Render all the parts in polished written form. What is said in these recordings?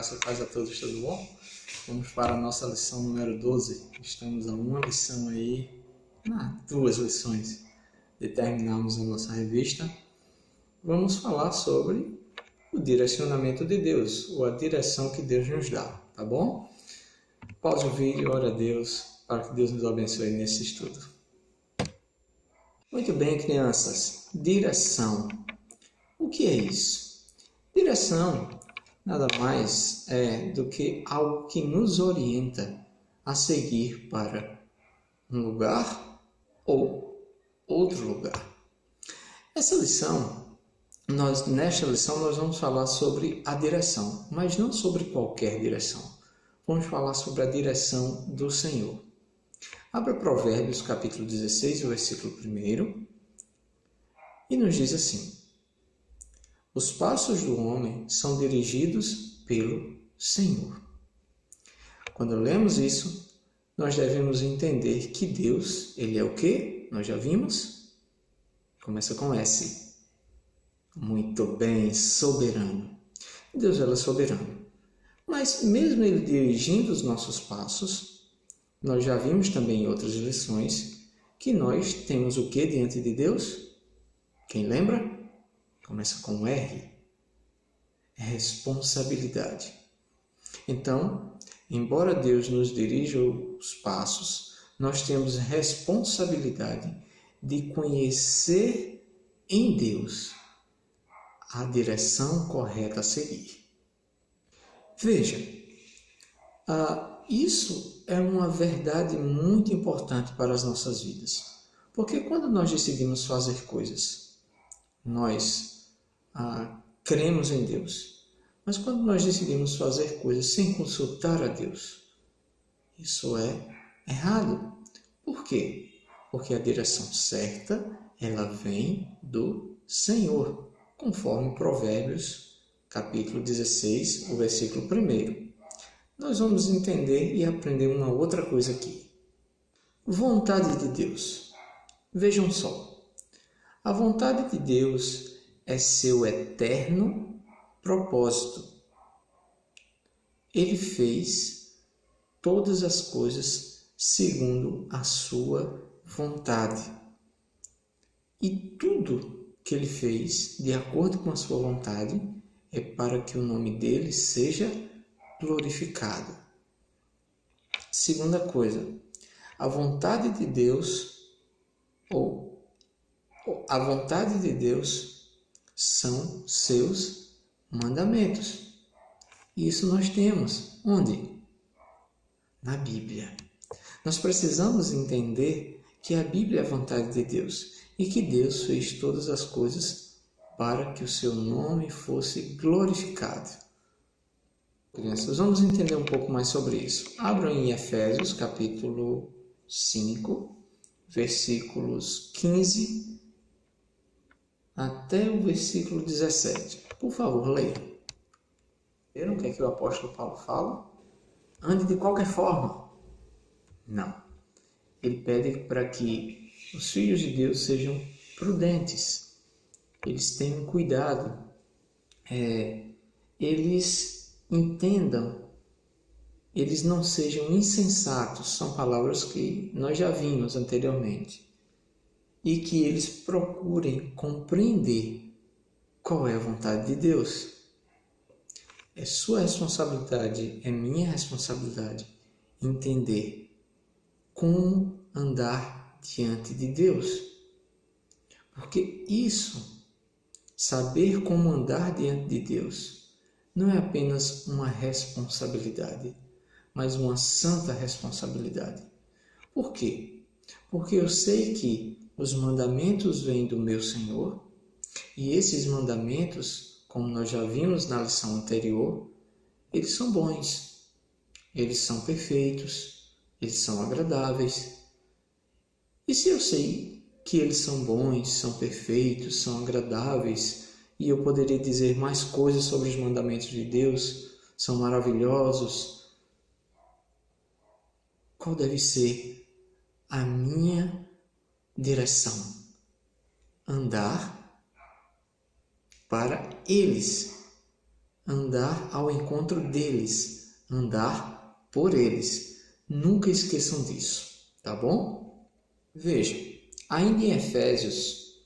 Graça e paz a todos, tudo bom? Vamos para a nossa lição número 12. Estamos a uma lição aí, duas lições de terminarmos a nossa revista. Vamos falar sobre o direcionamento de Deus, ou a direção que Deus nos dá, tá bom? Pause o vídeo, ora a Deus, para que Deus nos abençoe nesse estudo. Muito bem, crianças. Direção. O que é isso? Direção nada mais é do que algo que nos orienta a seguir para um lugar ou outro lugar. Nesta lição, nós vamos falar sobre a direção, mas não sobre qualquer direção. Vamos falar sobre a direção do Senhor. Abra Provérbios, capítulo 16, o versículo 1, e nos diz assim: os passos do homem são dirigidos pelo Senhor. Quando lemos isso, nós devemos entender que Deus, Ele é o quê? Nós já vimos? Começa com S. Muito bem, soberano. Deus, Ele é soberano. Mas mesmo Ele dirigindo os nossos passos, nós já vimos também em outras lições que nós temos o que diante de Deus? Quem lembra? Começa com R. É responsabilidade. Então, embora Deus nos dirija os passos, nós temos responsabilidade de conhecer em Deus a direção correta a seguir. Veja, isso é uma verdade muito importante para as nossas vidas. Porque quando nós decidimos fazer coisas, nós cremos em Deus. Mas quando nós decidimos fazer coisas sem consultar a Deus, isso é errado. Por quê? Porque a direção certa, ela vem do Senhor, conforme Provérbios, capítulo 16, o versículo 1. Nós vamos entender e aprender uma outra coisa aqui. Vontade de Deus. Vejam só. A vontade de Deus é seu eterno propósito. Ele fez todas as coisas segundo a sua vontade. E tudo que ele fez de acordo com a sua vontade é para que o nome dele seja glorificado. Segunda coisa, a vontade de Deus são seus mandamentos. Isso nós temos. Onde? Na Bíblia. Nós precisamos entender que a Bíblia é a vontade de Deus e que Deus fez todas as coisas para que o seu nome fosse glorificado. Crianças, vamos entender um pouco mais sobre isso. Abram em Efésios, capítulo 5, versículos 15 até o versículo 17. Por favor, leia. Viram o que é que o apóstolo Paulo fala? Ande de qualquer forma. Não. Ele pede para que os filhos de Deus sejam prudentes. Eles tenham cuidado. Eles entendam. Eles não sejam insensatos. São palavras que nós já vimos anteriormente. E que eles procurem compreender qual é a vontade de Deus. É sua responsabilidade, é minha responsabilidade entender como andar diante de Deus. Porque isso, saber como andar diante de Deus, não é apenas uma responsabilidade, mas uma santa responsabilidade. Por quê? Porque eu sei que os mandamentos vêm do meu Senhor, e esses mandamentos, como nós já vimos na lição anterior, eles são bons, eles são perfeitos, eles são agradáveis. E se eu sei que eles são bons, são perfeitos, são agradáveis, e eu poderia dizer mais coisas sobre os mandamentos de Deus, são maravilhosos, qual deve ser a minha direção? Andar para eles. andar ao encontro deles, andar por eles. Nunca esqueçam disso, tá bom? Veja, ainda em Efésios,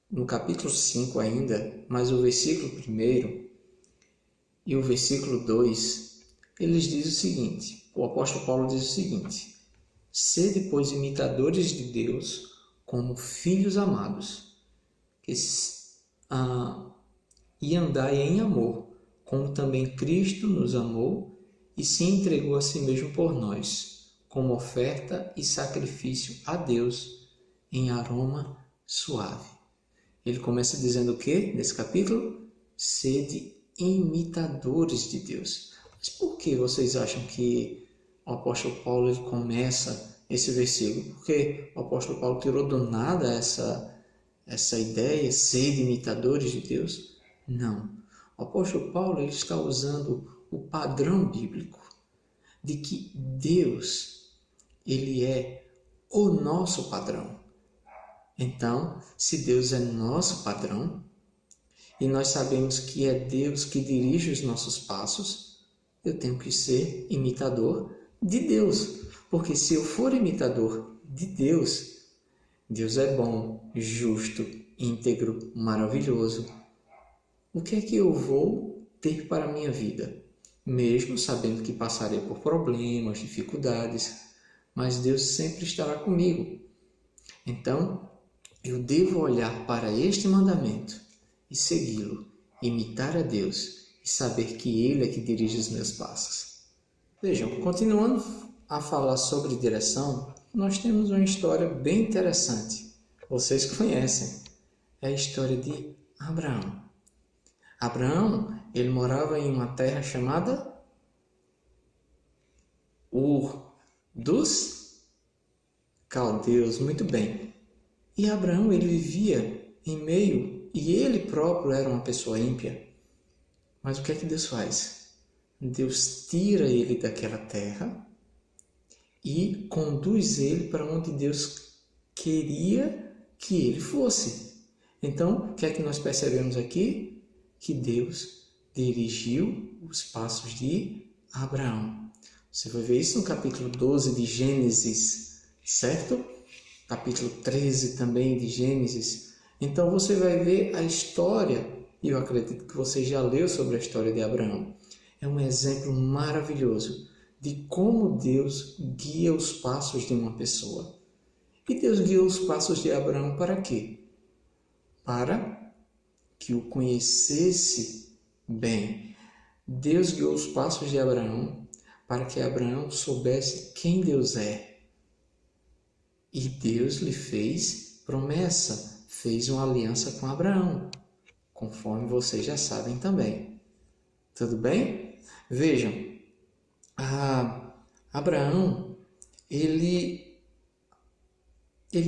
no capítulo 5 ainda, mas o versículo 1 e o versículo 2, eles dizem o seguinte, o apóstolo Paulo diz o seguinte: sede, pois, imitadores de Deus como filhos amados, e andai em amor, como também Cristo nos amou e se entregou a si mesmo por nós, como oferta e sacrifício a Deus em aroma suave. Ele começa dizendo o quê nesse capítulo? Sede imitadores de Deus. Mas por que vocês acham que o apóstolo Paulo ele começa esse versículo? Porque o apóstolo Paulo tirou do nada essa ideia, sede imitadores de Deus? Não. O apóstolo Paulo ele está usando o padrão bíblico de que Deus ele é o nosso padrão. Então, se Deus é nosso padrão, e nós sabemos que é Deus que dirige os nossos passos, eu tenho que ser imitador de Deus. Porque se eu for imitador de Deus, Deus é bom, justo, íntegro, maravilhoso. O que é que eu vou ter para a minha vida? Mesmo sabendo que passarei por problemas, dificuldades, mas Deus sempre estará comigo. Então, eu devo olhar para este mandamento e segui-lo, imitar a Deus e saber que Ele é que dirige os meus passos. Vejam, continuando a falar sobre direção, nós temos uma história bem interessante. Vocês conhecem, é a história de Abraão. Abraão, ele morava em uma terra chamada Ur dos Caldeus, muito bem. E Abraão, ele vivia em meio, e ele próprio era uma pessoa ímpia. Mas o que é que Deus faz? Deus tira ele daquela terra e conduz ele para onde Deus queria que ele fosse. Então, o que é que nós percebemos aqui? Que Deus dirigiu os passos de Abraão. Você vai ver isso no capítulo 12 de Gênesis, certo? Capítulo 13 também de Gênesis. Então você vai ver a história, e eu acredito que você já leu sobre a história de Abraão. É um exemplo maravilhoso de como Deus guia os passos de uma pessoa. E Deus guiou os passos de Abraão para quê? Para que o conhecesse bem. Deus guiou os passos de Abraão para que Abraão soubesse quem Deus é. E Deus lhe fez promessa, fez uma aliança com Abraão, conforme vocês já sabem também. Tudo bem? Vejam, Abraão, ele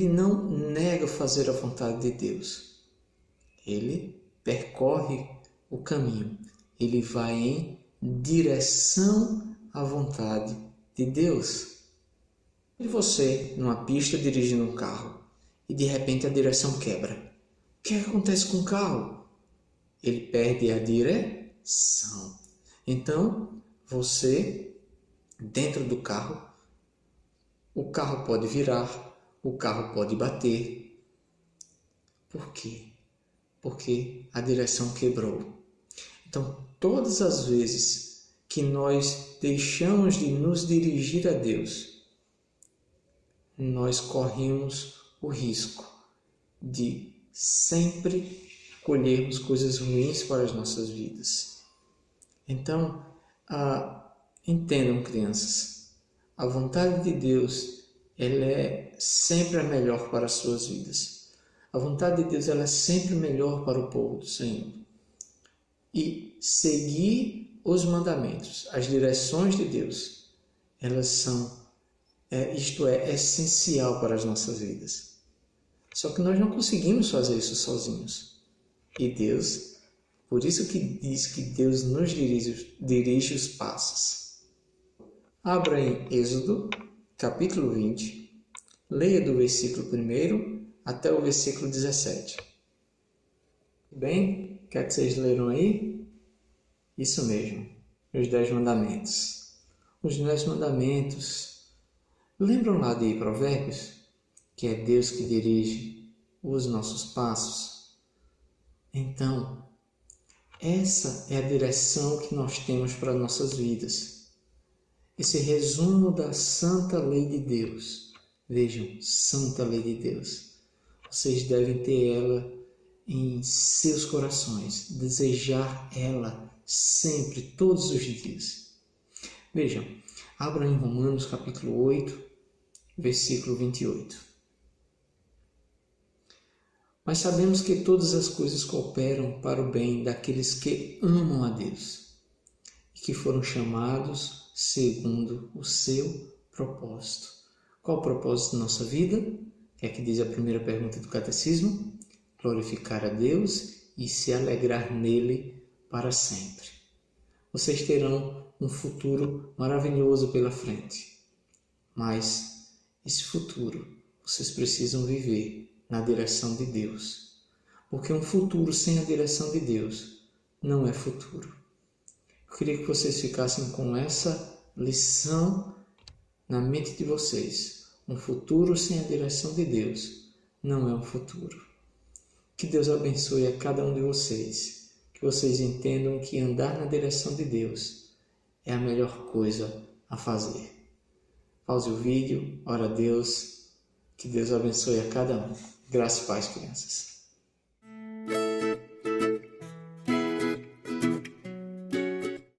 não nega fazer a vontade de Deus. Ele percorre o caminho, ele vai em direção à vontade de Deus. E você, numa pista, dirigindo um carro, e de repente a direção quebra. O que acontece com o carro? Ele perde a direção. Então, você, dentro do carro, o carro pode virar, o carro pode bater. Por quê? Porque a direção quebrou. Então, todas as vezes que nós deixamos de nos dirigir a Deus, nós corremos o risco de sempre colhermos coisas ruins para as nossas vidas. Então, entendam, crianças, a vontade de Deus ela é sempre a melhor para as suas vidas. A vontade de Deus ela é sempre melhor para o povo do Senhor. E seguir os mandamentos, as direções de Deus, elas são isto é essencial para as nossas vidas. Só que nós não conseguimos fazer isso sozinhos. E Deus, por isso que diz que Deus nos dirige os passos. Abra em Êxodo, capítulo 20, leia do versículo 1 até o versículo 17. Bem, o que é que vocês leram aí? Isso mesmo, os 10 mandamentos. Os 10 mandamentos, lembram lá de Provérbios? Que é Deus que dirige os nossos passos. Então, essa é a direção que nós temos para nossas vidas. Esse resumo da santa lei de Deus. Vejam, santa lei de Deus. Vocês devem ter ela em seus corações, desejar ela sempre, todos os dias. Vejam, abra em Romanos capítulo 8, versículo 28. Mas sabemos que todas as coisas cooperam para o bem daqueles que amam a Deus e que foram chamados segundo o seu propósito. Qual o propósito da nossa vida? É que diz a primeira pergunta do catecismo: glorificar a Deus e se alegrar nele para sempre. Vocês terão um futuro maravilhoso pela frente, mas esse futuro vocês precisam viver na direção de Deus, porque um futuro sem a direção de Deus não é futuro. Eu queria que vocês ficassem com essa lição na mente de vocês. Um futuro sem a direção de Deus não é um futuro. Que Deus abençoe a cada um de vocês, que vocês entendam que andar na direção de Deus é a melhor coisa a fazer. Pause o vídeo, ora a Deus, que Deus abençoe a cada um. Graças e paz, crianças.